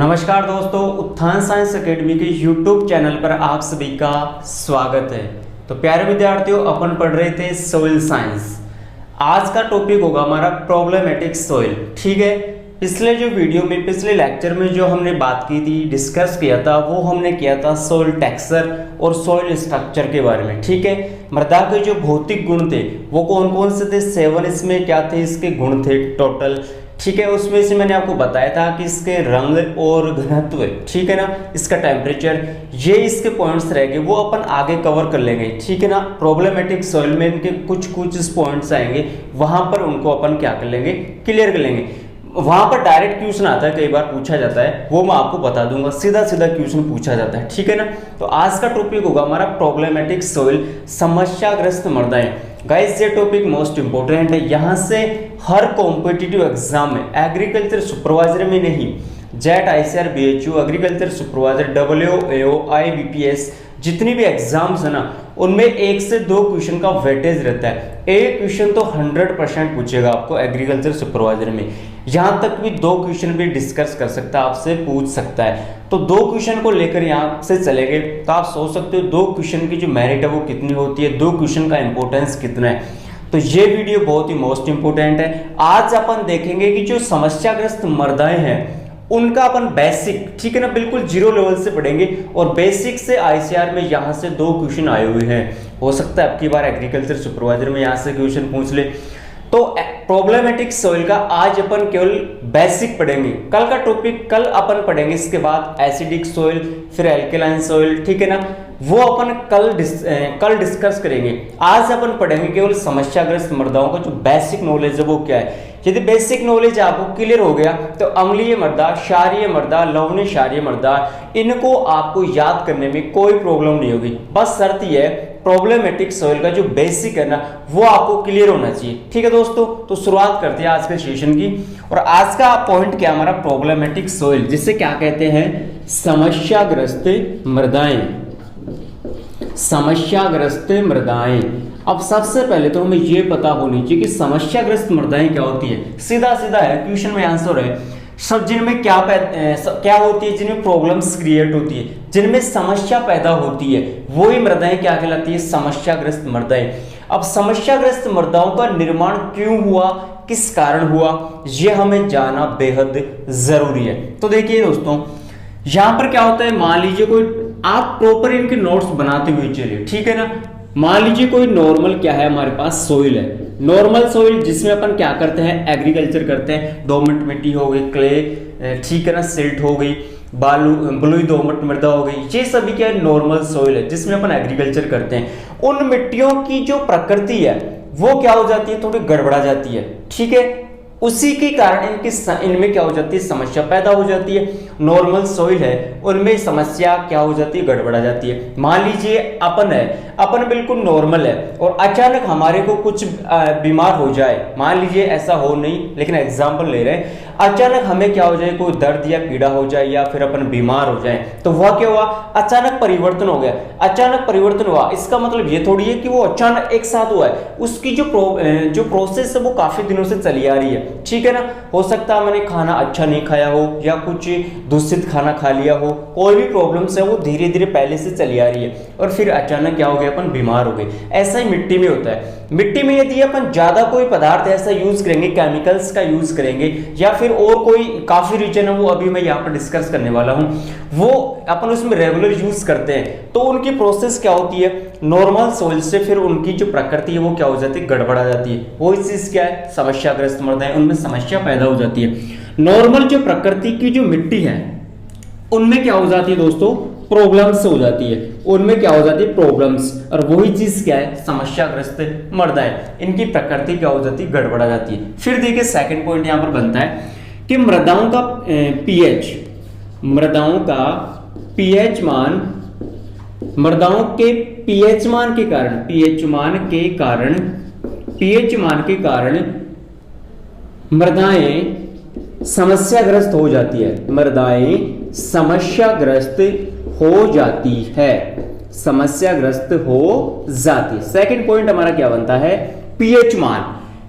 नमस्कार दोस्तों, उत्थान साइंस एकेडमी के YouTube चैनल पर आप सभी का स्वागत है। तो प्यारे विद्यार्थियों, अपन पढ़ रहे थे सोइल साइंस। आज का टॉपिक होगा हमारा प्रॉब्लमेटिक सोइल। ठीक है, पिछले लेक्चर में जो हमने बात की थी, डिस्कस किया था, वो हमने किया था सोइल टेक्सचर और सोइल स्ट्रक्चर के बारे में। ठीक है, मृदा के जो भौतिक गुण थे वो कौन कौन से थे, 7 इसमें क्या थे इसके गुण थे टोटल। ठीक है, उसमें से मैंने आपको बताया था कि इसके रंग और घनत्व, ठीक है ना, इसका टेम्परेचर, ये इसके पॉइंट्स रहेंगे, वो अपन आगे कवर कर लेंगे। ठीक है ना, प्रॉब्लमेटिक सॉइल में इनके कुछ पॉइंट्स आएंगे, वहां पर उनको अपन क्या कर लेंगे, क्लियर कर लेंगे। वहां पर डायरेक्ट क्वेश्चन आता है, कई बार पूछा जाता है, वो मैं आपको बता दूंगा, सीधा सीधा क्वेश्चन पूछा जाता है। ठीक है ना, तो आज का टॉपिक होगा हमारा प्रॉब्लमेटिक सॉइल, समस्याग्रस्त मृदाएं। गाइस, ये टॉपिक मोस्ट इंपोर्टेंट है। यहाँ से हर कॉम्पिटिटिव एग्जाम में, एग्रीकल्चर सुपरवाइजर में नहीं, JET, ICR, BHU, agriculture supervisor, WAO, IBPS, जितनी भी एग्जाम्स है ना, उनमें 1 से 2 क्वेश्चन का वेटेज रहता है। एक क्वेश्चन तो 100% पूछेगा आपको एग्रीकल्चर सुपरवाइजर में। यहाँ तक भी 2 क्वेश्चन भी डिस्कस कर सकता है, आपसे पूछ सकता है। तो 2 क्वेश्चन को लेकर यहाँ से चलेंगे, तो आप सोच सकते हो 2 क्वेश्चन की जो मेरिट है वो कितनी होती है, 2 क्वेश्चन का इंपॉर्टेंस कितना है। तो ये वीडियो बहुत ही मोस्ट इंपोर्टेंट है। आज अपन देखेंगे कि जो समस्याग्रस्त मृदाएं हैं उनका अपन बेसिक, ठीक है ना, बिल्कुल 0 लेवल से पढ़ेंगे, और बेसिक से आईसीआर में यहाँ से 2 क्वेश्चन आए हुए हैं। हो सकता है अब की बार एग्रीकल्चर सुपरवाइजर में यहाँ से क्वेश्चन पूछ ले। तो प्रॉब्लमेटिक सॉइल का आज अपन केवल बेसिक पढ़ेंगे। कल का टॉपिक कल अपन पढ़ेंगे, इसके बाद एसिडिक सॉइल, फिर एल्कलाइन सॉइल, ठीक है ना, वो अपन कल डिस्कस करेंगे। आज अपन पढ़ेंगे केवल समस्याग्रस्त मृदाओं का जो बेसिक नॉलेज है वो क्या है। यदि बेसिक नॉलेज आपको क्लियर हो गया तो अम्लीय मृदा, क्षारीय मृदा, लवणीय क्षारीय मृदा, इनको आपको याद करने में कोई प्रॉब्लम नहीं होगी। बस शर्त यह है, प्रॉब्लमेटिक सॉइल का जो बेसिक है ना वो आपको क्लियर होना चाहिए। ठीक है दोस्तों, तो शुरुआत करते हैं आज के सेशन की। और आज का पॉइंट क्या हमारा, प्रॉब्लमेटिक सॉइल, जिसे क्या कहते हैं, समस्याग्रस्त मृदाएं। समस्याग्रस्त मृदाएं। अब सबसे पहले तो हमें यह पता होनी चाहिए कि समस्याग्रस्त मृदाएं क्या होती है। सीधा सीधा है, क्वेश्चन में आंसर है। सब जिनमें क्या होती है, जिनमें प्रॉब्लम्स क्रिएट होती है, जिनमें समस्या पैदा होती है, वही मृदाएं क्या कहलाती है, समस्याग्रस्त मृदाएं। अब समस्याग्रस्त मृदाओं का निर्माण क्यों हुआ, किस कारण हुआ, यह हमें जानना बेहद जरूरी है। तो देखिए दोस्तों, यहां पर क्या होता है, मान लीजिए कोई, आप प्रॉपर इनके नोट्स बनाते हुए चलिए, ठीक है ना। मान लीजिए कोई नॉर्मल क्या है हमारे पास, सोइल है, नॉर्मल सोइल, जिसमें अपन क्या करते हैं, एग्रीकल्चर करते हैं। दोमट मिट्टी हो गई, क्ले, ठीक है ना, सिल्ट हो गई, बलुई दोमट मृदा हो गई, ये सभी क्या है, नॉर्मल सोइल है जिसमें अपन एग्रीकल्चर करते हैं। उन मिट्टियों की जो प्रकृति है वो क्या हो जाती है, थोड़ी गड़बड़ा जाती है। ठीक है, उसी के कारण इनमें क्या हो जाती है, समस्या पैदा हो जाती है। नॉर्मल सॉइल है, उनमें समस्या क्या हो जाती है, गड़बड़ा जाती है। मान लीजिए अपन बिल्कुल नॉर्मल है और अचानक हमारे को कुछ बीमार हो जाए, मान लीजिए ऐसा हो नहीं, लेकिन एग्जांपल ले रहे हैं, अचानक हमें क्या हो जाए, कोई दर्द या पीड़ा हो जाए, या फिर अपन बीमार हो जाए, तो वह क्या हुआ, अचानक परिवर्तन हो गया। अचानक परिवर्तन हुआ, इसका मतलब ये थोड़ी है कि वो अचानक एक साथ हुआ है। उसकी जो प्रोसेस है वो काफी दिनों से चली आ रही है। ठीक है ना, हो सकता है मैंने खाना अच्छा नहीं खाया हो, या कुछ दूषित खाना खा लिया हो, कोई भी प्रॉब्लम्स है वो धीरे धीरे पहले से चली आ रही है, और फिर अचानक क्या हो गया, अपन बीमार हो गए। ऐसा ही मिट्टी में होता है। मिट्टी में यदि अपन ज्यादा कोई पदार्थ ऐसा यूज करेंगे, केमिकल्स का यूज करेंगे, या फिर और कोई काफी रीजन है वो अभी मैं यहाँ पर डिस्कस करने वाला हूँ, वो अपन उसमें रेगुलर यूज करते हैं, तो उनकी प्रोसेस क्या होती है, नॉर्मल सॉइल से फिर उनकी जो प्रकृति है वो क्या हो जाती है, गड़बड़ा जाती है। वो चीज क्या है, समस्याग्रस्त मृदाएं, उनमें समस्या पैदा हो जाती है। नॉर्मल जो प्रकृति की जो मिट्टी है उनमें क्या हो जाती है दोस्तों, प्रॉब्लम्स हो जाती है, उनमें क्या हो जाती है, प्रॉब्लम्स। और वही चीज क्या है, समस्याग्रस्त मृदाएं, इनकी प्रकृति क्या हो जाती है, गड़बड़ा जाती है। फिर देखिए सेकंड पॉइंट यहां पर बनता है कि मृदाओं का पीएच मान, मृदाओं के पीएच मान के कारण मृदाएं समस्याग्रस्त हो जाती है, मृदाएं समस्याग्रस्त हो जाती है, समस्याग्रस्त हो जाती है। सेकंड पॉइंट हमारा क्या बनता है, पीएच मान।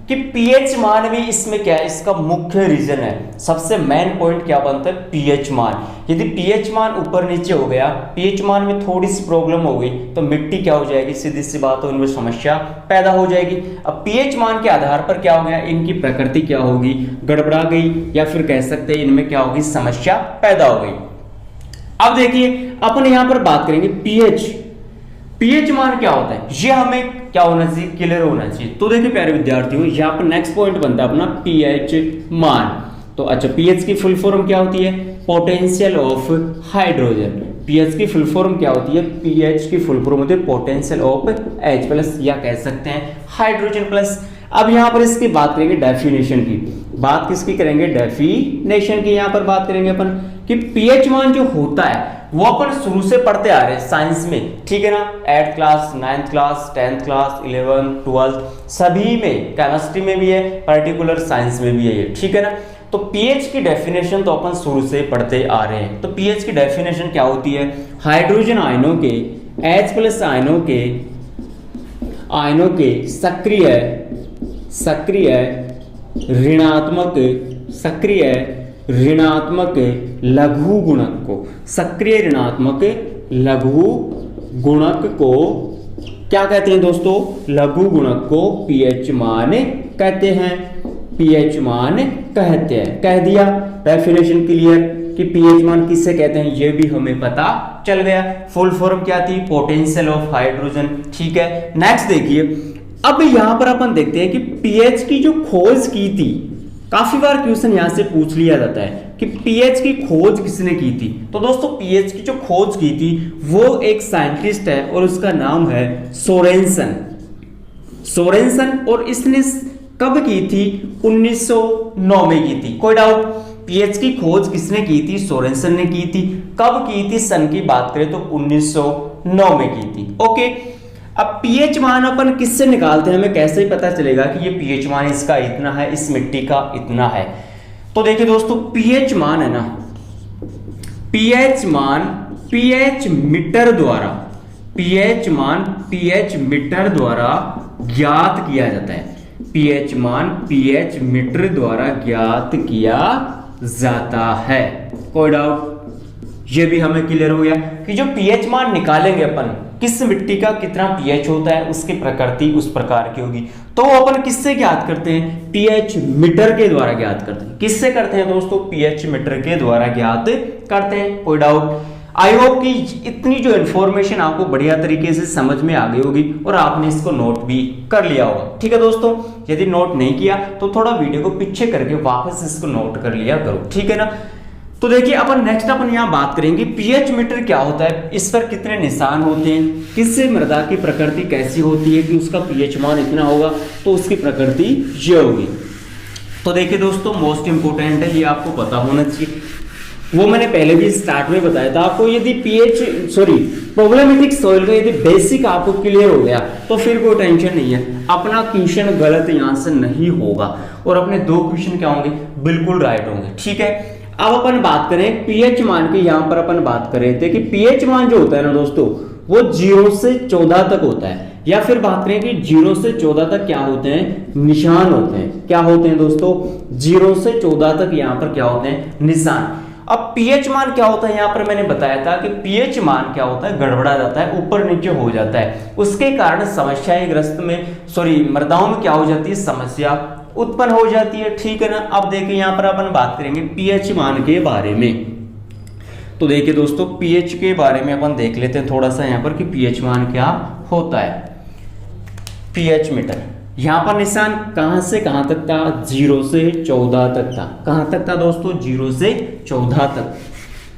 कि पीएच मान भी इसमें क्या है, इसका मुख्य रीजन है। सबसे मेन पॉइंट क्या बनता है, पीएच मान। यदि पीएच मान ऊपर नीचे हो गया, पीएच मान में थोड़ी सी प्रॉब्लम हो गई तो मिट्टी क्या हो जाएगी, सीधी सी बात है, उनमें समस्या पैदा हो जाएगी। अब पीएच मान के आधार पर क्या हो गया, इनकी प्रकृति क्या होगी, गड़बड़ा गई, या फिर कह सकते हैं इनमें क्या होगी, समस्या पैदा हो गई। अब देखिए अपन यहां पर बात करेंगे पीएच मान क्या होता है, ये हमें क्या होना चाहिए, क्लियर होना चाहिए। तो देखिए प्यारे विद्यार्थियों, यहाँ पर नेक्स्ट पॉइंट बनता है अपना पीएच मान। तो अच्छा, पीएच की फुल फॉर्म क्या होती है, पोटेंशियल ऑफ हाइड्रोजन। पीएच की फुल फॉर्म क्या होती है, पीएच की फुल फॉर्म होती है पोटेंशियल ऑफ H प्लस, या कह सकते हैं हाइड्रोजन प्लस। अब यहाँ पर इसकी बात करेंगे डेफिनेशन की, बात किसकी करेंगे, डेफिनेशन की। यहाँ पर बात करेंगे अपन कि पीएच मान जो होता है वो अपन शुरू से पढ़ते आ रहे हैं साइंस में, ठीक है ना, 8th class, 9th class, 10th class, 11th, 12th सभी में, केमिस्ट्री में भी है, पर्टिकुलर साइंस में भी है ये, ठीक है ना। तो पीएच की डेफिनेशन तो अपन शुरू से पढ़ते आ रहे हैं। तो पीएच की डेफिनेशन क्या होती है, हाइड्रोजन आयनों के, H प्लस आयनों के सक्रिय ऋणात्मक लघु गुणक को, सक्रिय ऋणात्मक लघु गुणक को क्या कहते हैं दोस्तों, लघु गुणक को पीएच मान कहते हैं, पीएच मान कहते हैं। कह दिया, डेफिनेशन क्लियर कि पीएच मान किससे कहते हैं, ये भी हमें पता चल गया। फुल फॉर्म क्या थी, पोटेंशियल ऑफ हाइड्रोजन, ठीक है। नेक्स्ट देखिए, अब यहां पर अपन देखते हैं कि पीएच की जो खोज की थी, काफी बार क्वेश्चन यहां से पूछ लिया जाता है कि पीएच की खोज किसने की थी। तो दोस्तों पीएच की जो खोज की थी वो एक साइंटिस्ट है और उसका नाम है सोरेनसन, और इसने कब की थी, 1909 में की थी। कोई डाउट, पीएच की खोज किसने की थी, सोरेनसन ने की थी। कब की थी, सन की बात करें तो 1909 में की थी। ओके, अब पीएच मान अपन किससे निकालते हैं, हमें कैसे ही पता चलेगा कि ये पीएच मान इसका इतना है, इस मिट्टी का इतना है। तो देखिए दोस्तों, पीएच मान है ना, पीएच मीटर द्वारा ज्ञात किया जाता है। पीएच मान पीएच मीटर द्वारा ज्ञात किया जाता है। कोई डाउट, ये भी हमें क्लियर हो गया कि जो पीएच मान निकालेंगे अपन, किस मिट्टी का कितना पीएच होता है, उसकी प्रकृति उस प्रकार की होगी। तो अपन किससे ज्ञात करते हैं, पीएच मीटर के द्वारा ज्ञात करते हैं। किससे करते हैं दोस्तों, पीएच मीटर के द्वारा ज्ञात करते हैं। कोई डाउट, आई होप कि इतनी जो इन्फॉर्मेशन आपको बढ़िया तरीके से समझ में आ गई होगी और आपने इसको नोट भी कर लिया होगा। ठीक है दोस्तों, यदि नोट नहीं किया तो थोड़ा वीडियो को पीछे करके वापस इसको नोट कर लिया करो, ठीक है ना। तो देखिए अपन नेक्स्ट अपन यहाँ बात करेंगे पीएच मीटर क्या होता है, इस पर कितने निशान होते हैं, किससे मृदा की प्रकृति कैसी होती है कि उसका पीएच मान इतना होगा तो उसकी प्रकृति ये होगी। तो देखिए दोस्तों, मोस्ट इंपोर्टेंट है, ये आपको पता होना चाहिए। वो मैंने पहले भी स्टार्ट में बताया था आपको। यदि प्रॉब्लमेटिक सॉइल का यदि बेसिक आपको क्लियर हो गया तो फिर कोई टेंशन नहीं है, अपना क्वेश्चन गलत यहाँ से नहीं होगा और अपने 2 क्वेश्चन क्या होंगे, बिल्कुल राइट होंगे। ठीक है, अब अपन बात करें पीएच मान की। यहाँ पर अपन बात कर रहे थे कि पीएच मान जो होता है ना दोस्तों, वो 0 से 14 तक होता है, या फिर बात करें कि 0 से 14 तक क्या होते हैं, निशान होते हैं। क्या होते हैं दोस्तों, 0 से 14 तक यहाँ पर क्या होते हैं, निशान। अब पीएच मान क्या होता है, यहाँ पर मैंने बताया था कि पीएच मान क्या होता है, गड़बड़ा जाता है, ऊपर नीचे हो जाता है, उसके कारण समस्याएं ग्रस्त में मृदाओं में क्या हो जाती है, समस्या उत्पन्न हो जाती है। ठीक है ना। अब देखिए यहाँ पर अपन बात करेंगे पीएच मान के बारे में। तो देखिए दोस्तों, पीएच के बारे में अपन देख लेते हैं थोड़ा सा यहाँ पर कि पीएच मान क्या होता है। पीएच मीटर, यहाँ पर निशान कहां से कहां तक था, 0 से 14 तक था। कहां तक था दोस्तों, 0 से 14 तक।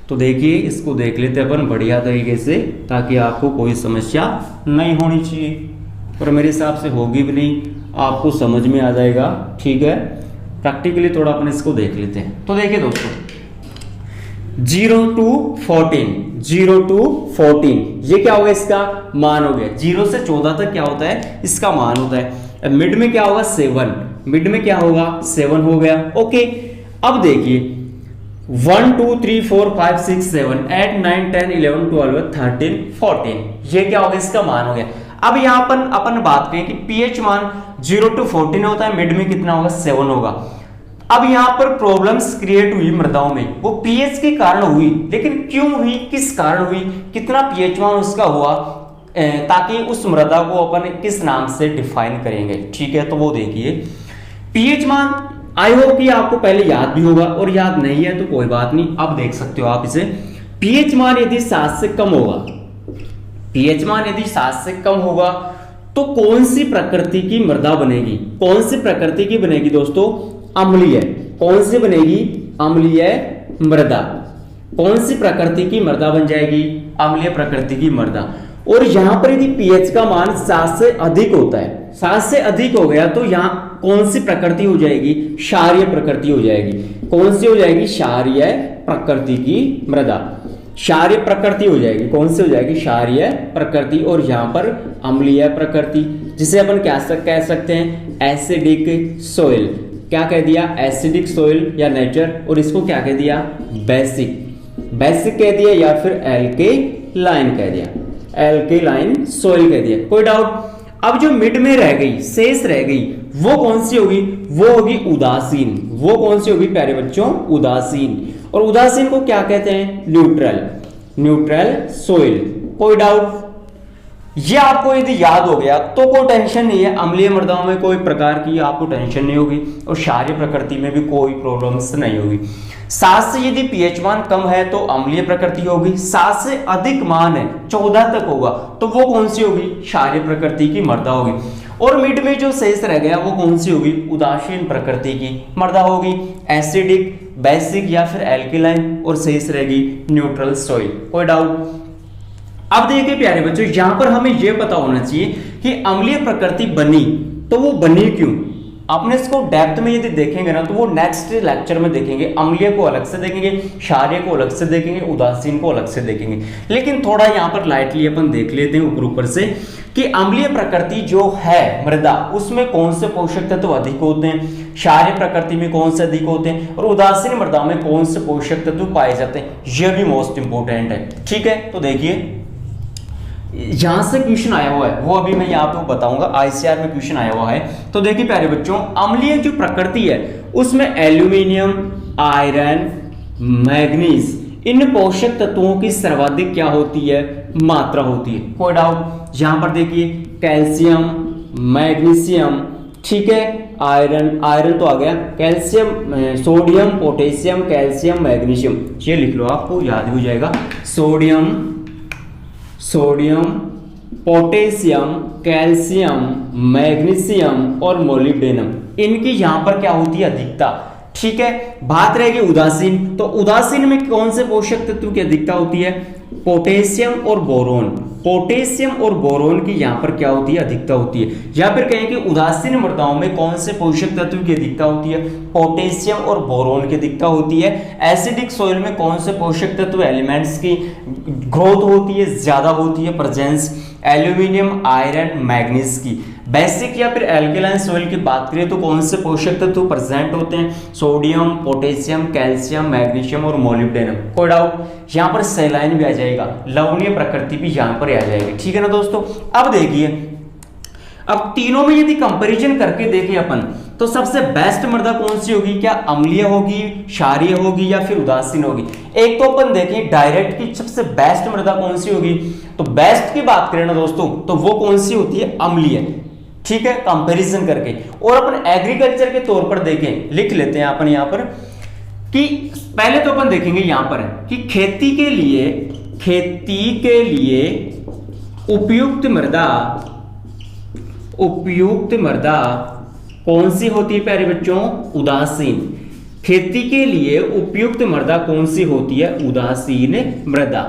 तो देखिए इसको देख लेते अपन बढ़िया तरीके से, ताकि आपको कोई समस्या नहीं होनी चाहिए, और मेरे हिसाब से होगी भी नहीं, आपको समझ में आ जाएगा। ठीक है, प्रैक्टिकली थोड़ा अपन इसको देख लेते हैं। तो देखिए दोस्तों, 0 to 14, ये क्या होगा, इसका मान हो गया। 0 से 14 तक क्या होता है, इसका मान होता है। मिड में क्या होगा, 7, मिड में क्या होगा, 7 हो गया। ओके, अब देखिए 1 2 3 4 5 6 7 8 9 10 11 12 13 14, ये क्या होगा, इसका मान हो गया। अब यहाँ पर अपन बात करें कि पीएच मान 0 to 14 होता है, मिड में कितना होगा 7 होगा। अब यहाँ पर प्रॉब्लम्स क्रिएट हुई मृदाओं में, वो पीएच के कारण हुई, लेकिन क्यों हुई, किस कारण हुई, कितना पीएच मान उसका हुआ, ताकि उस मृदा को अपन किस नाम से डिफाइन करेंगे। ठीक है, तो वो देखिए पीएच मान आई होप कि आपको पहले याद भी होगा, और याद नहीं है तो कोई बात नहीं, अब देख सकते हो आप इसे। पीएच मान यदि 7 से कम होगा, पीएच मान यदि 7 से कम होगा तो कौन सी प्रकृति की मृदा बनेगी, कौन सी प्रकृति की बनेगी दोस्तों, अम्लीय। कौन सी बनेगी, अम्लीय मृदा। कौन सी प्रकृति की मृदा बन जाएगी, अम्लीय प्रकृति की मृदा। और यहां पर यदि पीएच का मान 7 से अधिक होता है, 7 से अधिक हो गया तो यहां कौन सी प्रकृति हो जाएगी, क्षारीय प्रकृति हो जाएगी। कौन सी हो जाएगी, क्षारीय प्रकृति की मृदा, क्षारीय प्रकृति हो जाएगी। कौन सी हो जाएगी, क्षारीय प्रकृति। और यहां पर अम्लीय प्रकृति, जिसे अपन क्या कह सकते हैं, एसिडिक सोइल। क्या कह दिया, एसिडिक सोइल या नेचर, और इसको क्या कह दिया, बेसिक, बेसिक कह दिया, या फिर एल्केलाइन कह दिया, एल्केलाइन सोइल कह दिया। कोई डाउट। अब जो मिड में रह गई, शेष रह गई, वो कौन सी होगी, वो होगी उदासीन। वो कौन सी होगी प्यारे बच्चों, उदासीन। और उदासीन को क्या कहते हैं, न्यूट्रल, न्यूट्रल सोइल। कोई डाउट। ये आपको यदि याद हो गया तो कोई टेंशन नहीं है, अम्लीय मृदाओं में कोई प्रकार की आपको टेंशन नहीं होगी, और क्षारीय प्रकृति में भी कोई प्रॉब्लम्स नहीं होगी। 7 से यदि पीएच मान कम है तो अम्लीय प्रकृति होगी, 7 से अधिक मान है 14 तक होगा तो वो कौन सी होगी, क्षारीय प्रकृति की मृदा होगी। और मिड में जो शेष रह गया वो कौन सी होगी, उदासीन प्रकृति की मृदा होगी, एसिडिक, बेसिक या फिर एल्केलाइन, और शेष रहेगी न्यूट्रल सॉइल। कोई डाउट। अब देखिए प्यारे बच्चों, यहां पर हमें यह पता होना चाहिए कि अम्लीय प्रकृति बनी तो वो बनी क्यों। आपने इसको डेप्थ में यदि देखेंगे ना तो वो नेक्स्ट लेक्चर में देखेंगे, अम्लीय को अलग से देखेंगे, क्षारीय को अलग से देखेंगे, उदासीन को अलग से देखेंगे। लेकिन थोड़ा यहाँ पर लाइटली अपन देख लेते हैं ऊपर से कि अम्लीय प्रकृति जो है मृदा, उसमें कौन से पोषक तत्व अधिक होते हैं, क्षारीय प्रकृति में कौन से अधिक होते हैं, और उदासीन मृदा में कौन से पोषक तत्व पाए जाते हैं। यह भी मोस्ट इंपोर्टेंट है। ठीक है, तो देखिए यहां से क्वेश्चन आया हुआ है, वो अभी मैं यहाँ पे बताऊंगा, आईसीआर में क्वेश्चन आया हुआ है। तो देखिए प्यारे बच्चों, अम्लीय जो प्रकृति है उसमें एल्यूमिनियम, आयरन, मैग्नीज, इन पोषक तत्वों की सर्वाधिक क्या होती है, मात्रा होती है। कोई डाउट। यहां पर देखिए कैल्शियम, मैग्नीशियम, ठीक है, आयरन, आयरन तो आ गया, calcium, sodium, potassium, calcium, magnesium, ये लिख लो, आपको याद हो जाएगा। Sodium, sodium, potassium, calcium, magnesium और मोलिब्डेनम, इनकी यहां पर क्या होती है, अधिकता। ठीक है, बात रहेगी उदासीन, तो उदासीन में कौन से पोषक तत्व की अधिकता होती है, पोटेशियम और बोरोन। पोटेशियम और बोरोन की यहां पर क्या होती है, अधिकता होती है। या फिर कहें कि उदासीन मृदाओं में कौन से पोषक तत्व की अधिकता होती है, पोटेशियम और बोरोन की अधिकता होती है। एसिडिक सॉइल में कौन से पोषक तत्व, एलिमेंट्स की ग्रोथ होती है, ज्यादा होती है, प्रेजेंस, एल्यूमिनियम, आयरन, मैग्नीज की। बेसिक या फिर एल्केलाइन सॉइल की बात करें तो कौन से पोषक तत्व प्रेजेंट होते हैं, सोडियम, पोटेशियम, कैल्शियम, मैग्नीशियम और मोलिब्डेनम। कोई डाउट। यहाँ पर सैलाइन भी आ जाएगा, लवणीय प्रकृति भी यहाँ पर आ जाएगी। ठीक है ना दोस्तों। अब देखिए, अब तीनों में यदि कंपैरिजन करके देखें अपन तो सबसे बेस्ट मृदा कौन सी होगी, क्या अम्लीय होगी, क्षारीय होगी या फिर उदासीन होगी। एक तो अपन देखें डायरेक्ट की सबसे बेस्ट मृदा कौन सी होगी, तो बेस्ट की बात करें ना दोस्तों तो वो कौन सी होती है, अम्लीय। ठीक है, कंपैरिजन करके। और अपन एग्रीकल्चर के तौर पर देखें, लिख लेते हैं अपन यहाँ पर कि पहले तो अपन देखेंगे यहाँ पर कि खेती के लिए उपयुक्त मृदा कौन सी होती है प्यारे बच्चों, उदासीन। खेती के लिए उपयुक्त मृदा कौन सी होती है, उदासीन मृदा।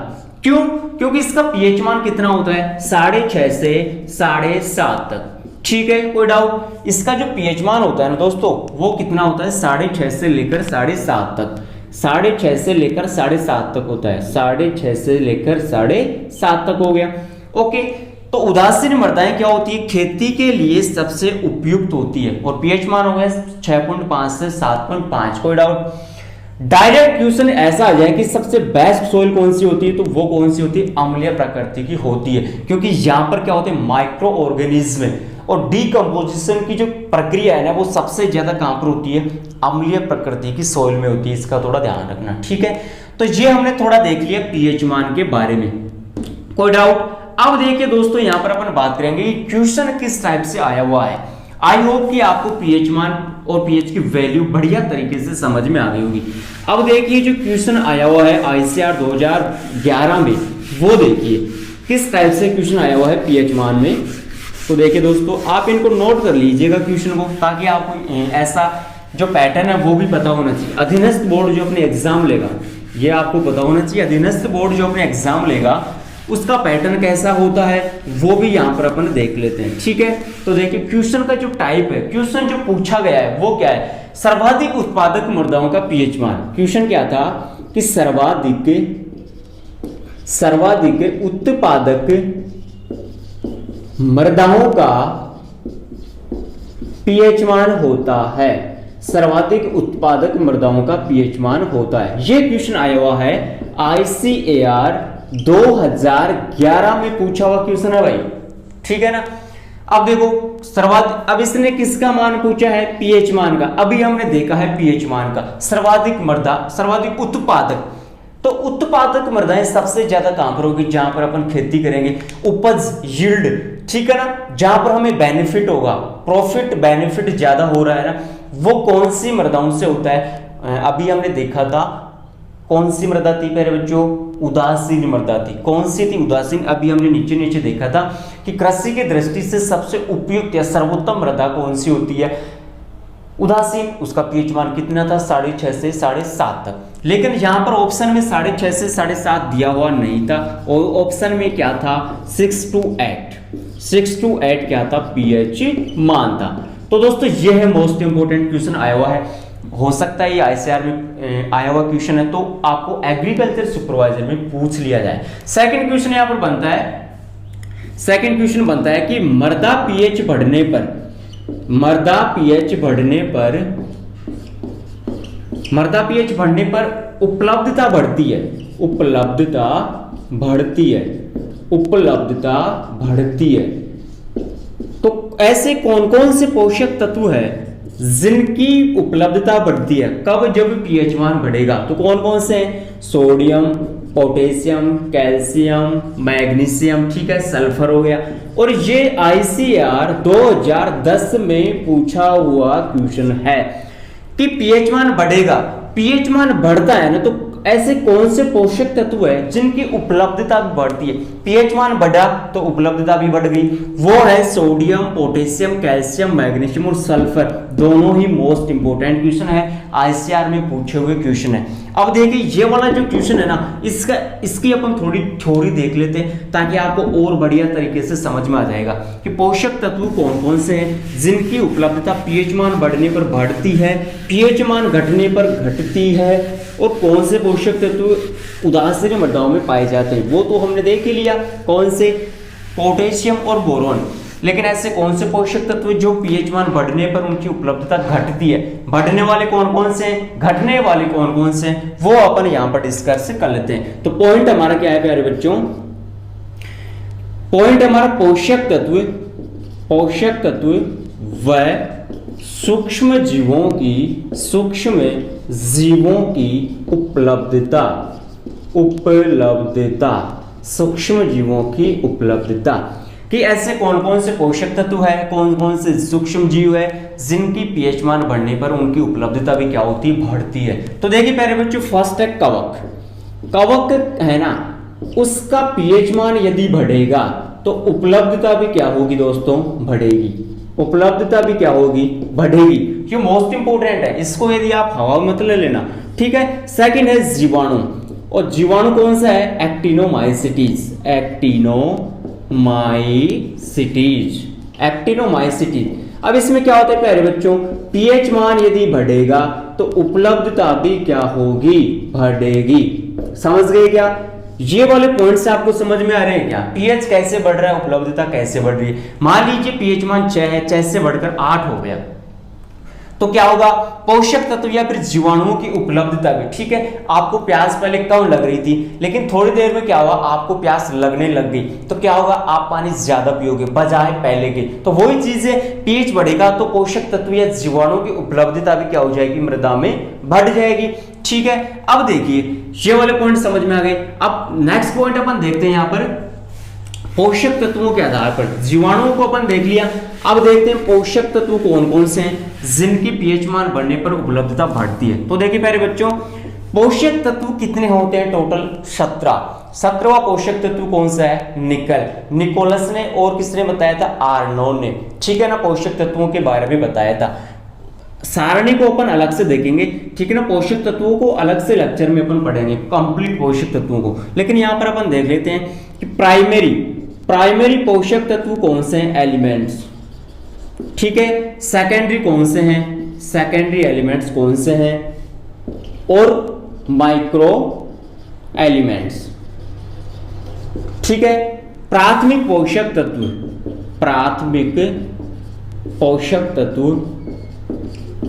क्यों, क्योंकि इसका पीएच मान कितना होता है, 6.5 से 7.5 तक। ठीक है, कोई डाउट। इसका जो पीएच मान होता है ना दोस्तों वो कितना होता है, 6.5 से लेकर 7.5 तक। 6.5 से लेकर 7.5 तक होता है, 6.5 से लेकर 7.5 तक हो गया। ओके, तो उदासीन मृदाएं क्या होती है, खेती के लिए सबसे उपयुक्त होती है, और पीएच मान हो गया 6.5 से 7.5। कोई डाउट। डायरेक्ट क्वेश्चन ऐसा आ जाए कि सबसे बेस्ट सोइल कौन सी होती है, तो वो कौन सी होती है, अम्लीय प्रकृति की होती है, क्योंकि यहां पर क्या होते हैं, माइक्रो ऑर्गेनिज्म और डीकंपोजिशन की जो प्रक्रिया है ना वो सबसे ज्यादा कहां पर होती है, अम्लीय प्रकृति की सोइल में होती है। इसका थोड़ा ध्यान रखना, ठीक है। तो ये हमने थोड़ा देख लिया पीएच मान के बारे में, कोई डाउट? अब देखिए दोस्तों, यहां पर अपन बात करेंगे कि क्वेश्चन किस टाइप से आया हुआ है। आई होप कि आपको पीएच मान और पीएच की वैल्यू बढ़िया तरीके से समझ में आ गई होगी। अब देखिए जो क्वेश्चन आया हुआ है आईसीआर 2011 में, वो देखिए किस टाइप से क्वेश्चन आया हुआ है पीएच मान में। तो देखिए दोस्तों, आप इनको नोट कर लीजिएगा क्वेश्चन को, ताकि आपको ऐसा जो पैटर्न है वो भी पता होना चाहिए। अधीनस्थ बोर्ड जो अपने एग्जाम लेगा, ये आपको पता होना चाहिए, अधीनस्थ बोर्ड जो अपने एग्जाम लेगा उसका पैटर्न कैसा होता है वो भी यहां पर अपन देख लेते हैं, ठीक है। तो देखिए क्वेश्चन का जो टाइप है, क्वेश्चन जो पूछा गया है वो क्या है, सर्वाधिक उत्पादक मृदाओं का पीएच मान। क्वेश्चन क्या था कि सर्वाधिक उत्पादक मृदाओं का पीएच मान होता है, सर्वाधिक उत्पादक मृदाओं का पीएच मान होता है। यह क्वेश्चन आया हुआ है आईसीएआर 2011 में पूछा हुआ क्वेश्चन है भाई, ठीक है ना। अब देखो अब इसने किसका मान पूछा है, पीएच मान का। अभी हमने देखा है पीएच मान का, सर्वाधिक मृदा, सर्वाधिक उत्पादक। तो उत्पादक मृदाएं सबसे ज्यादा कहां पर होगी, जहां पर अपन खेती करेंगे, उपज यील्ड, ठीक है ना, जहां पर हमें बेनिफिट होगा, प्रॉफिट बेनिफिट ज्यादा हो रहा है ना, वो कौन सी मृदाओं से होता है। अभी हमने देखा था कौन सी मृदा थी प्यारे बच्चों, उदासीन मृदा थी। कौन सी थी, उदासीन। अभी हमने नीचे नीचे देखा था कि कृषि की दृष्टि से सबसे उपयुक्त या सर्वोत्तम मृदा कौन सी होती है, उदासीन। उसका पीएच मान कितना था, 6.5 से 7.5 तक। लेकिन यहां पर ऑप्शन में 6.5 से 7.5 दिया हुआ नहीं था, और ऑप्शन में क्या था, 6 to 8 क्या था, पीएच मान था। तो दोस्तों ये है मोस्ट इंपोर्टेंट क्वेश्चन आया हुआ है। हो सकता है ये आईसीआर में आया हुआ क्वेश्चन है, तो आपको एग्रीकल्चर सुपरवाइजर में पूछ लिया जाए। सेकंड क्वेश्चन यहां पर बनता है, सेकंड क्वेश्चन बनता है कि मृदा पीएच बढ़ने पर, मृदा पीएच बढ़ने पर उपलब्धता बढ़ती है, उपलब्धता बढ़ती है। तो ऐसे कौन कौन से पोषक तत्व है जिनकी उपलब्धता बढ़ती है, कब, जब पीएच मान बढ़ेगा। तो कौन कौन से हैं, सोडियम, पोटेशियम, कैल्शियम, मैग्नीशियम, ठीक है, सल्फर हो गया। और ये आईसीआर 2010 में पूछा हुआ क्वेश्चन है कि पीएच मान बढ़ेगा, पीएच मान बढ़ता है ना, तो ऐसे कौन से पोषक तत्व है जिनकी उपलब्धता बढ़ती है। पीएच मान बढ़ा तो उपलब्धता भी बढ़ गई, वो है सोडियम, पोटेशियम, कैल्शियम, मैग्नीशियम और सल्फर। दोनों ही मोस्ट इंपोर्टेंट क्वेश्चन है, आईसीआर में पूछे हुए क्वेश्चन है। अब देखिए ये वाला जो क्वेश्चन है ना, इसकी अपन थोड़ी थ्योरी देख लेते हैं, ताकि आपको और बढ़िया तरीके से समझ में आ जाएगा कि पोषक तत्व कौन कौन से हैं जिनकी उपलब्धता पीएच मान बढ़ने पर बढ़ती है, पीएच मान घटने पर घटती है, और कौन से पोषक तत्व उदासीन मृदाओं में पाए जाते हैं। वो तो हमने देख ही लिया, कौन से, पोटेशियम और बोरॉन। लेकिन ऐसे कौन से पोषक तत्व जो पीएच मान बढ़ने पर उनकी उपलब्धता घटती है, बढ़ने वाले कौन कौन से हैं, घटने वाले कौन कौन से हैं, वो अपन यहां पर डिस्कस कर लेते हैं। तो पॉइंट हमारा क्या है प्यारे बच्चों, पॉइंट हमारा पोषक तत्व व सूक्ष्म जीवों की उपलब्धता, सूक्ष्म जीवों की उपलब्धता, कि ऐसे कौन कौन से पोषक तत्व है, कौन कौन से सूक्ष्म जीव है जिनकी पीएच मान बढ़ने पर उनकी उपलब्धता भी क्या होती है, बढ़ती है। तो देखिए प्यारे बच्चों, फर्स्ट है कवक। कवक है ना, उसका पीएच मान यदि बढ़ेगा तो उपलब्धता भी क्या होगी दोस्तों, बढ़ेगी, उपलब्धता भी क्या होगी, बढ़ेगी। क्यों, मोस्ट इंपोर्टेंट है, इसको यदि आप हवा मत ले लेना, ठीक है। सेकंड है जीवाणु, और जीवाणु कौन सा है, एक्टिनोमाइसिटीज, एक्टिनोमाइसिटीज। अब इसमें क्या होता है प्यारे बच्चों, पीएच मान यदि बढ़ेगा तो उपलब्धता भी क्या होगी, बढ़ेगी। समझ गए क्या, ये वाले पॉइंट्स आपको समझ में आ रहे हैं क्या, पीएच कैसे बढ़ रहा है, उपलब्धता कैसे बढ़ रही है। मान लीजिए पीएच मान 6 है, 6 से बढ़कर 8 हो गया, तो क्या होगा, पोषक तत्व या फिर जीवाणुओं की उपलब्धता भी। ठीक है, आपको प्यास पहले कम लग रही थी, लेकिन थोड़ी देर में क्या हुआ, आपको प्यास लगने लग गई, तो क्या होगा, आप पानी ज्यादा पियोगे बजाय पहले के। तो वही चीज है, पीएच बढ़ेगा तो पोषक तत्व या जीवाणुओं की उपलब्धता भी क्या हो जाएगी, मृदा में बढ़ जाएगी। ठीक है, अब देखिए ये वाले पॉइंट समझ में आ गए। अब नेक्स्ट पॉइंट अपन देखते हैं, यहाँ पर पोषक तत्वों के आधार पर जीवाणुओं को अपन देख लिया। अब देखते हैं पोषक तत्व कौन कौन से हैं जिनकी पीएच मान बढ़ने पर उपलब्धता बढ़ती है। तो देखिए प्यारे बच्चों, पोषक तत्व कितने होते हैं, टोटल 17वां पोषक तत्व कौन सा है, निकल। निकोलस ने और किसने बताया था, आर्नोल्ड ने। ठीक है ना, पोषक तत्वों के बारे में बताया था। सारणी को अपन अलग से देखेंगे, ठीक है ना, पोषक तत्वों को अलग से लेक्चर में अपन पढ़ेंगे, कंप्लीट पोषक तत्वों को। लेकिन यहां पर अपन देख लेते हैं कि प्राइमरी पोषक तत्व कौन से हैं, एलिमेंट्स। ठीक है, सेकेंडरी कौन से हैं, सेकेंडरी एलिमेंट्स कौन से हैं, और माइक्रो एलिमेंट्स। ठीक है, प्राथमिक पोषक तत्व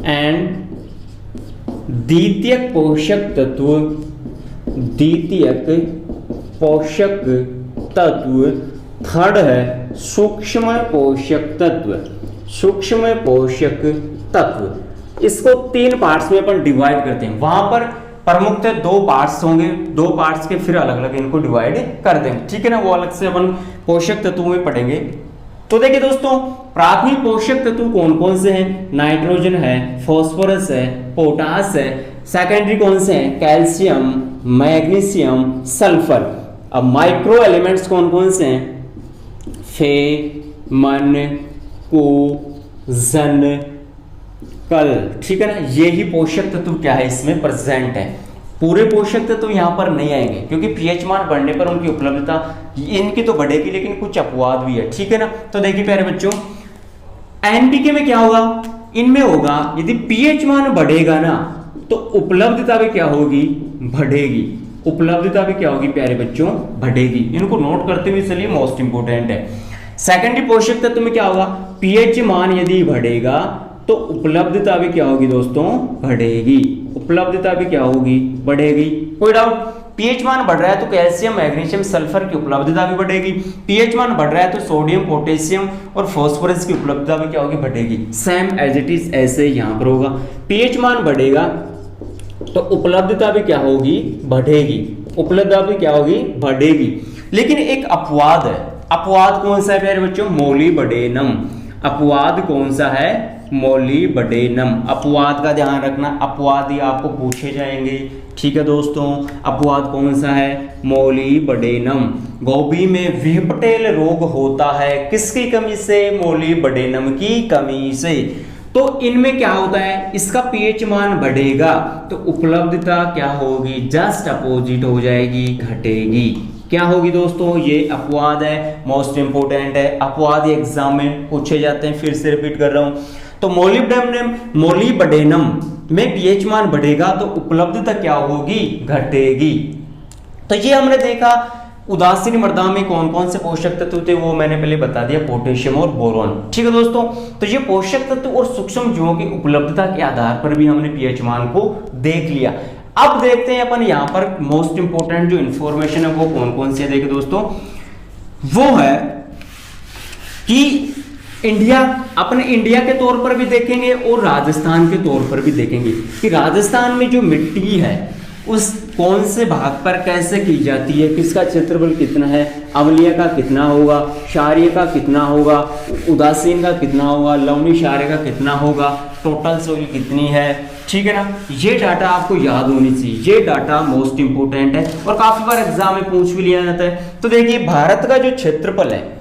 एंड द्वितीयक पोषक तत्व। थर्ड है सूक्ष्म पोषक तत्व। इसको 3 पार्ट्स में अपन डिवाइड करते हैं। वहां पर प्रमुखतः 2 पार्ट्स होंगे, 2 पार्ट्स के फिर अलग अलग इनको डिवाइड कर देंगे। ठीक है ना, वो अलग से अपन पोषक तत्वों में पढ़ेंगे। तो देखिए दोस्तों, प्राथमिक पोषक तत्व कौन कौन से हैं, नाइट्रोजन है, फास्फोरस है, पोटास है। सेकेंडरी कौन से हैं, कैल्शियम, मैग्नीशियम, सल्फर। अब माइक्रो एलिमेंट्स कौन कौन से हैं, फे, मन, को, जन, कल। ठीक है ना, ये ही पोषक तत्व क्या है, इसमें प्रेजेंट है। पूरे पोषक तत्व यहां पर नहीं आएंगे क्योंकि पीएच मान बढ़ने पर उनकी उपलब्धता इनकी तो बढ़ेगी, लेकिन कुछ अपवाद भी है। ठीक है ना, तो देखिए प्यारे बच्चों, एनपीके में क्या होगा, इनमें होगा यदि पीएच मान बढ़ेगा ना तो उपलब्धता भी क्या होगी, बढ़ेगी। उपलब्धता भी क्या होगी प्यारे बच्चों, बढ़ेगी। इनको नोट करते हुए चलिए, मोस्ट इंपोर्टेंट है। सेकेंडरी पोषक तत्व में क्या होगा, पीएच मान यदि बढ़ेगा तो उपलब्धता भी क्या होगी दोस्तों, बढ़ेगी। उपलब्धता भी क्या होगी, बढ़ेगी। कोई डाउट, पीएच मान बढ़ रहा है तो कैल्शियम, मैग्नीशियम, सल्फर की उपलब्धता भी बढ़ेगी। पीएच मान बढ़ रहा है तो सोडियम, पोटेशियम और फास्फोरस की उपलब्धता भी क्या होगी, बढ़ेगी। सेम एज इट इज ऐसे यहां पर होगा, पीएच मान बढ़ेगा तो उपलब्धता भी क्या होगी, बढ़ेगी। उपलब्धता भी क्या होगी, बढ़ेगी। लेकिन एक अपवाद है। अपवाद कौन सा है प्यारे बच्चों, मोलिब्डेनम। अपवाद कौन सा है, मोलिब्डेनम। अपवाद का ध्यान रखना, अपवाद ही आपको पूछे जाएंगे। ठीक है दोस्तों, अपवाद कौन सा है, मोलिब्डेनम। गोभी में व्हीपटेल रोग होता है किसकी कमी से, मोलिब्डेनम की कमी से। तो इनमें क्या होता है, इसका पीएच मान बढ़ेगा तो उपलब्धता क्या होगी, जस्ट अपोजिट हो जाएगी, घटेगी। क्या होगी दोस्तों, ये अपवाद है, मोस्ट इंपोर्टेंट है। अपवाद एग्जाम में पूछे जाते हैं, फिर से रिपीट कर रहा हूं। तो मोलिब्डेनम में पीएच मान बढ़ेगा तो उपलब्धता क्या होगी, घटेगी। तो ये हमने देखा उदासीन मृदा में कौन कौन से पोषक तत्व थे, वो मैंने पहले बता दिया, पोटेशियम और बोरॉन। ठीक है दोस्तों, तो ये पोषक तत्व और सूक्ष्म जीवों की उपलब्धता के आधार पर भी हमने पीएच मान को देख लिया। अब देखते हैं अपन यहाँ पर मोस्ट इंपोर्टेंट जो इंफॉर्मेशन है वो कौन कौन सी है। देखिए दोस्तों, वो है कि इंडिया, अपने इंडिया के तौर पर भी देखेंगे और राजस्थान के तौर पर भी देखेंगे कि राजस्थान में जो मिट्टी है उस कौन से भाग पर कैसे की जाती है, किसका क्षेत्रफल कितना है, अम्लीय का कितना होगा, क्षारीय का कितना होगा, उदासीन का कितना होगा, लवणीय क्षारीय का कितना होगा, टोटल सोइल कितनी है। ठीक है ना, ये डाटा आपको याद होनी चाहिए। ये डाटा मोस्ट इंपोर्टेंट है और काफी बार एग्जाम में पूछ भी लिया जाता है। तो देखिए, भारत का जो क्षेत्रफल है,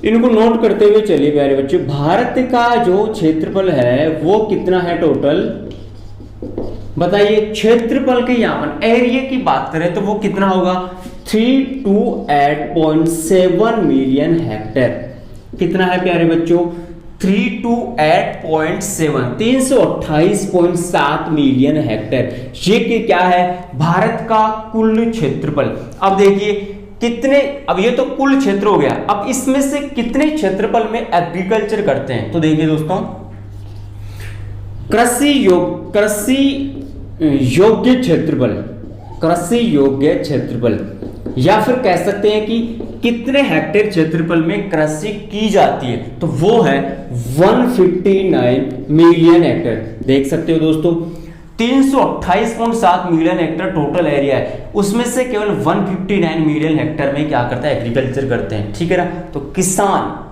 इनको नोट करते हुए चलिए प्यारे बच्चे, भारत का जो क्षेत्रफल है वो कितना है टोटल, बताइए। क्षेत्रफल के यहाँ पर एरिया की बात करें तो वो कितना होगा, 328.7 मिलियन हेक्टेयर। कितना है प्यारे बच्चों, 328.7, 328.7 मिलियन हेक्टेयर। ये क्या है, भारत का कुल क्षेत्रफल। अब देखिए कितने, अब ये तो कुल क्षेत्र हो गया, अब इसमें से कितने क्षेत्रफल में एग्रीकल्चर करते हैं। तो देखिए दोस्तों, योग्य क्षेत्रफल, कृषि योग्य क्षेत्रफल, या फिर कह सकते हैं कि कितने हेक्टेयर क्षेत्रफल में कृषि की जाती है, तो वो है 159 मिलियन हेक्टेयर। देख सकते हो दोस्तों 328.7 मिलियन हेक्टेयर टोटल एरिया है, उसमें से केवल 159 मिलियन हेक्टेयर में क्या करता है, एग्रीकल्चर करते हैं। ठीक है ना, तो किसान,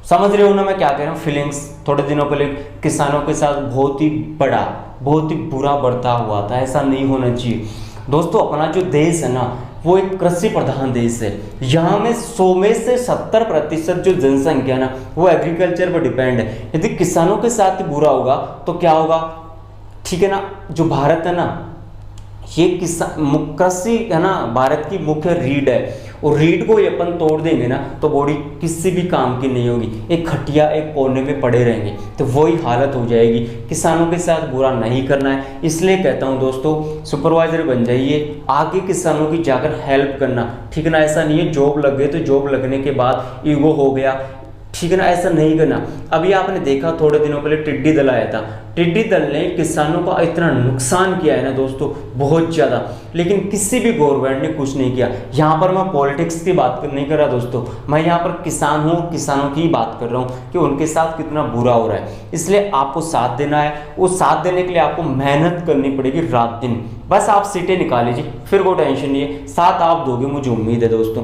समझ रहे हो ना मैं क्या कह रहा हूँ, फीलिंग्स। थोड़े दिनों पहले किसानों के साथ बहुत ही बड़ा, बहुत ही बुरा बर्ताव हुआ था, ऐसा नहीं होना चाहिए दोस्तों। अपना जो देश है ना वो एक कृषि प्रधान देश है, यहाँ में 100 में से 70% जो जनसंख्या है ना वो एग्रीकल्चर पर डिपेंड है। यदि किसानों के साथ बुरा होगा तो क्या होगा, ठीक है ना, जो भारत है ना ये किसान कृषि है ना, भारत की मुख्य रीढ़ है, और रीढ़ को ये अपन तोड़ देंगे ना तो बॉडी किसी भी काम की नहीं होगी, एक खटिया एक कोने में पड़े रहेंगे, तो वही हालत हो जाएगी। किसानों के साथ बुरा नहीं करना है, इसलिए कहता हूँ दोस्तों सुपरवाइजर बन जाइए, आगे किसानों की जाकर हेल्प करना। ठीक है ना, ऐसा नहीं है जॉब लग गए तो जॉब लगने के बाद ईगो हो गया, ठीक है ना, ऐसा नहीं करना। अभी आपने देखा थोड़े दिनों पहले टिड्डी दल आया था, टिड्डी दल ने किसानों का इतना नुकसान किया है ना दोस्तों, बहुत ज़्यादा, लेकिन किसी भी गवर्नमेंट ने कुछ नहीं किया। यहाँ पर मैं पॉलिटिक्स की बात नहीं कर रहा दोस्तों, मैं यहाँ पर किसान हूँ, किसानों की बात कर रहा हूँ कि उनके साथ कितना बुरा हो रहा है। इसलिए आपको साथ देना है, वो साथ देने के लिए आपको मेहनत करनी पड़ेगी रात दिन। बस आप सीटें निकाल लीजिए, फिर कोई टेंशन नहीं है, साथ आप दोगे, मुझे उम्मीद है दोस्तों।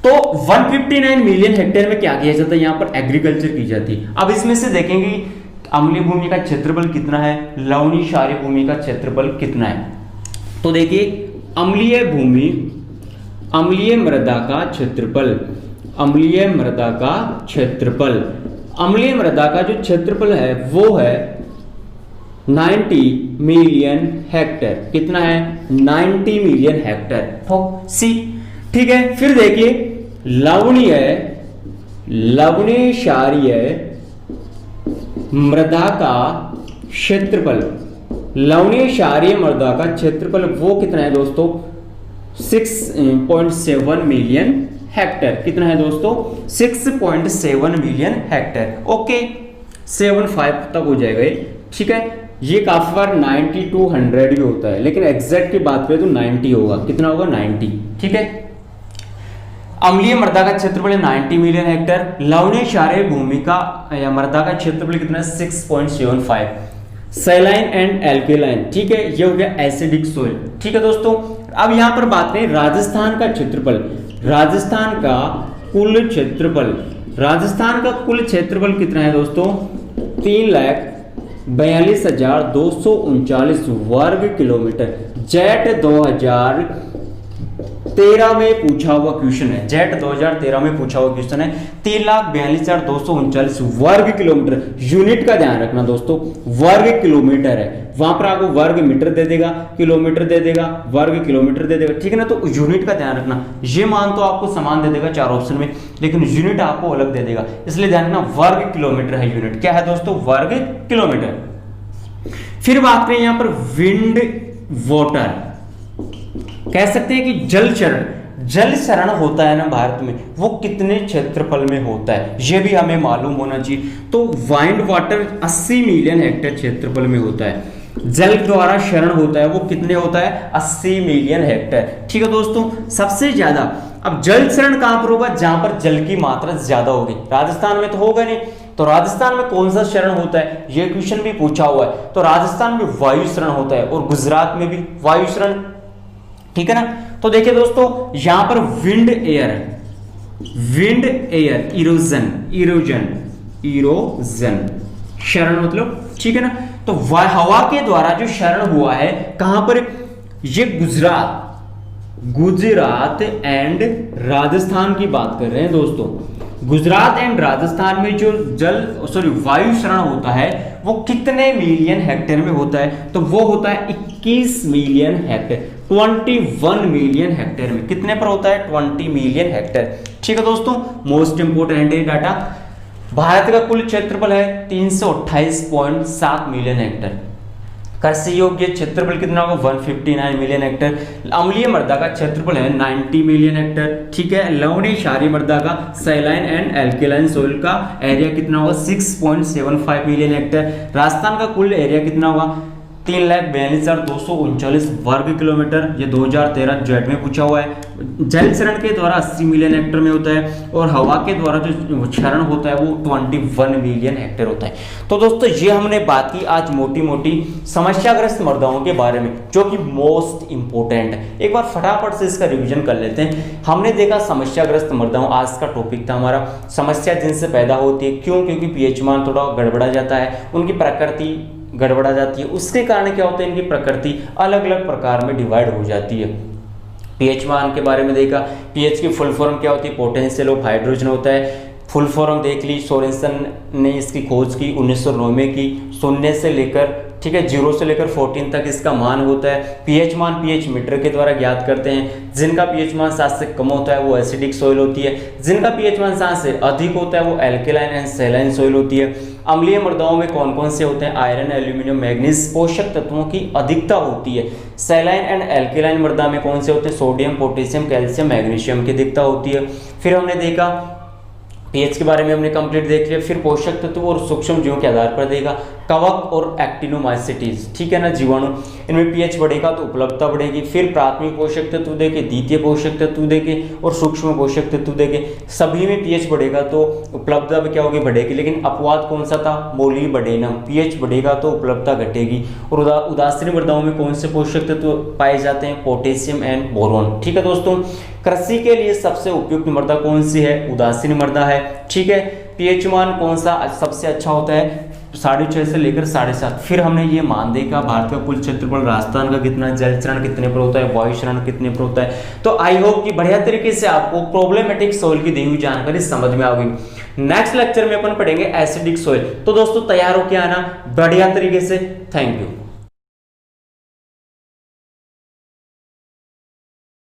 तो 159 मिलियन हेक्टेयर में क्या किया जाता है, यहाँ पर एग्रीकल्चर की जाती है। अब इसमें से देखेंगे अम्लीय भूमि का क्षेत्रफल कितना है, लवणीय क्षारीय भूमि का क्षेत्रफल कितना है। तो देखिए अम्लीय भूमि, अम्लीय मृदा का क्षेत्रफल, अम्लीय मृदा का क्षेत्रफल, अम्लीय मृदा का जो क्षेत्रफल है वो है 90 मिलियन हेक्टेयर। कितना है, 90 मिलियन हेक्टेयर। तो सी, ठीक है। फिर देखिए लवणीय क्षारीय मृदा का क्षेत्रफल, लवणीय क्षारीय मृदा का क्षेत्रफल वो कितना है दोस्तों, 6.7 मिलियन हेक्टेयर। कितना है दोस्तों, 6.7 मिलियन हेक्टेयर। ओके 75 तक हो जाएगा ये, ठीक है। ये काफी बार 90 to 100 भी होता है, लेकिन एग्जैक्ट की बात करें तो 90 होगा। कितना होगा, 90, ठीक है। अम्लीय मृदा का क्षेत्रफल 90 मिलियन हेक्टेयर, लवणीय क्षारीय भूमि का या मृदा का क्षेत्रफल कितना है, 6.75। सैलाइन एंड एल्केलाइन, ठीक है, ये हो गया एसिडिक सोइल, ठीक है दोस्तों। अब यहां पर बात करें राजस्थान का क्षेत्रफल, राजस्थान का कुल क्षेत्रफल, राजस्थान का कुल क्षेत्रफल कितना है दोस्तों, 3,42,239 वर्ग किलोमीटर। जेट 2013 में पूछा हुआ क्वेश्चन है, जेट 2013 में पूछा हुआ क्वेश्चन है, 3,42,239 वर्ग किलोमीटर। यूनिट का ध्यान रखना दोस्तों, वर्ग किलोमीटर है, वहां पर आपको वर्ग मीटर दे देगा, किलोमीटर दे देगा, वर्ग किलोमीटर दे देगा, ठीक है ना। तो यूनिट का ध्यान रखना, ये मान तो आपको समान दे देगा 4 ऑप्शन में, लेकिन यूनिट आपको अलग दे देगा, इसलिए ध्यान रखना वर्ग किलोमीटर है यूनिट। क्या है दोस्तों, वर्ग किलोमीटर। फिर बात करें यहां पर विंड वाटर, कह सकते हैं कि जल चरण, जल चरण होता है ना भारत में, वो कितने क्षेत्रफल में होता है ये भी हमें मालूम होना चाहिए। तो वाइंड वाटर 80 मिलियन हेक्टेयर क्षेत्रफल में होता है। जल द्वारा शरण होता है वो कितने होता है, 80 मिलियन हेक्टेयर, ठीक है दोस्तों। सबसे ज्यादा अब जल चरण कहां पर होगा, जहां पर जल की मात्रा ज्यादा होगी। राजस्थान में तो होगा नहीं, तो राजस्थान में कौन सा शरण होता है, ये क्वेश्चन भी पूछा हुआ है। तो राजस्थान में वायु शरण होता है, और गुजरात में भी वायु शरण, ठीक है ना। तो देखिए दोस्तों यहां पर wind air, wind air erosion, erosion, erosion शरण मतलब, ठीक है ना। तो हवा के द्वारा जो शरण हुआ है कहां पर, ये गुजरात, गुजरात एंड राजस्थान की बात कर रहे हैं दोस्तों। गुजरात एंड राजस्थान में जो वायु शरण होता है वो कितने मिलियन हेक्टेयर में होता है, तो वो होता है 21 मिलियन हेक्टेयर, 21 मिलियन हेक्टेयर में। कितने पर होता है, 20 मिलियन हेक्टेयर, ठीक है दोस्तों। मोस्ट इंपोर्टेंट है डाटा। भारत का कुल क्षेत्रफल है 328.7 मिलियन हेक्टेयर, कृषि योग्य क्षेत्रफल कितना होगा 159 मिलियन हेक्टेयर। अम्लीय मृदा का क्षेत्रफल है 90 मिलियन हेक्टेयर, ठीक है। लवणीय क्षारीय मृदा का सैलाइन एंड एल्केलाइन सोइल का एरिया कितना होगा 6.75 मिलियन हेक्टेयर। राजस्थान का कुल एरिया कितना होगा 3,42,239 वर्ग किलोमीटर, ये 2013 जेट में पूछा हुआ है। जल चरण के द्वारा 80 मिलियन हेक्टेयर में होता है और हवा के द्वारा जो क्षरण होता है वो 21 मिलियन हेक्टेयर होता है। तो दोस्तों ये हमने बात की आज मोटी मोटी समस्याग्रस्त मृदाओं के बारे में, जो कि मोस्ट इंपोर्टेंट है। एक बार फटाफट से इसका रिवीजन कर लेते हैं। हमने देखा समस्याग्रस्त मृदाओं, आज का टॉपिक था हमारा, समस्या जिनसे पैदा होती है। क्यों? क्योंकि पीएच मान थोड़ा गड़बड़ा जाता है, उनकी प्रकृति गड़बड़ा जाती है, उसके कारण क्या होता है इनकी प्रकृति अलग अलग प्रकार में डिवाइड हो जाती है। पीएच मान के बारे में देखा, पीएच की फुल फॉर्म क्या होती है, पोटेंशियल ऑफ हाइड्रोजन होता है। फुल फॉर्म देख ली, सोरेनसन ने इसकी खोज की 1909 में की। 0 से लेकर, ठीक है, 0 से लेकर 14 तक इसका मान होता है। पीएच मान पीएच मीटर के द्वारा ज्ञात करते हैं। जिनका पीएच मान 7 से कम होता है वो एसिडिक सॉइल होती है, जिनका पीएच मान 7 से अधिक होता है वो एल्केलाइन एंड सैलाइन सॉइल होती है। अम्लीय मृदाओं में कौन कौन से होते हैं, आयरन, एल्यूमिनियम, मैग्नीज पोषक तत्वों की अधिकता होती है। सैलाइन एंड एल्केलाइन मृदा में कौन से होते हैं, सोडियम, पोटेशियम, कैल्शियम, मैग्नीशियम की अधिकता होती है। फिर हमने देखा पीएच के बारे में हमने कंप्लीट देख लिया। फिर पोषक तत्व और सूक्ष्म जीवों के आधार पर देगा कवक और एक्टिनोमाइसिटीज, ठीक है ना, जीवाणु, इनमें पीएच बढ़ेगा तो उपलब्धता बढ़ेगी। फिर प्राथमिक पोषक तत्व देखे, द्वितीय पोषक तत्व देखे और सूक्ष्म पोषक तत्व देखे, सभी में पीएच बढ़ेगा तो उपलब्धता भी क्या होगी, बढ़ेगी। लेकिन अपवाद कौन सा था, मोलिबडेनम, पीएच बढ़ेगा तो उपलब्धता घटेगी। और उदासीन मृदाओं में कौन से पोषक तत्व पाए जाते हैं, पोटेशियम एंड बोरोन, ठीक है दोस्तों। कृषि के लिए सबसे उपयुक्त मृदा कौन सी है, उदासीन मृदा है, ठीक है। पीएच मान कौन सा सबसे अच्छा होता है, 6.5 से लेकर 7.5। फिर हमने ये मान देखा भारत का कुल क्षेत्रफल, राजस्थान का कितना, जल चरण कितने पर होता है, वायु चरण कितने पर होता है। तो आई होप कि बढ़िया तरीके से आपको प्रॉब्लमेटिक सॉइल की दी हुई जानकारी समझ में आ गई। नेक्स्ट लेक्चर में अपन पढ़ेंगे एसिडिक सॉइल। तो दोस्तों तैयार हो के आना बढ़िया तरीके से। Thank you.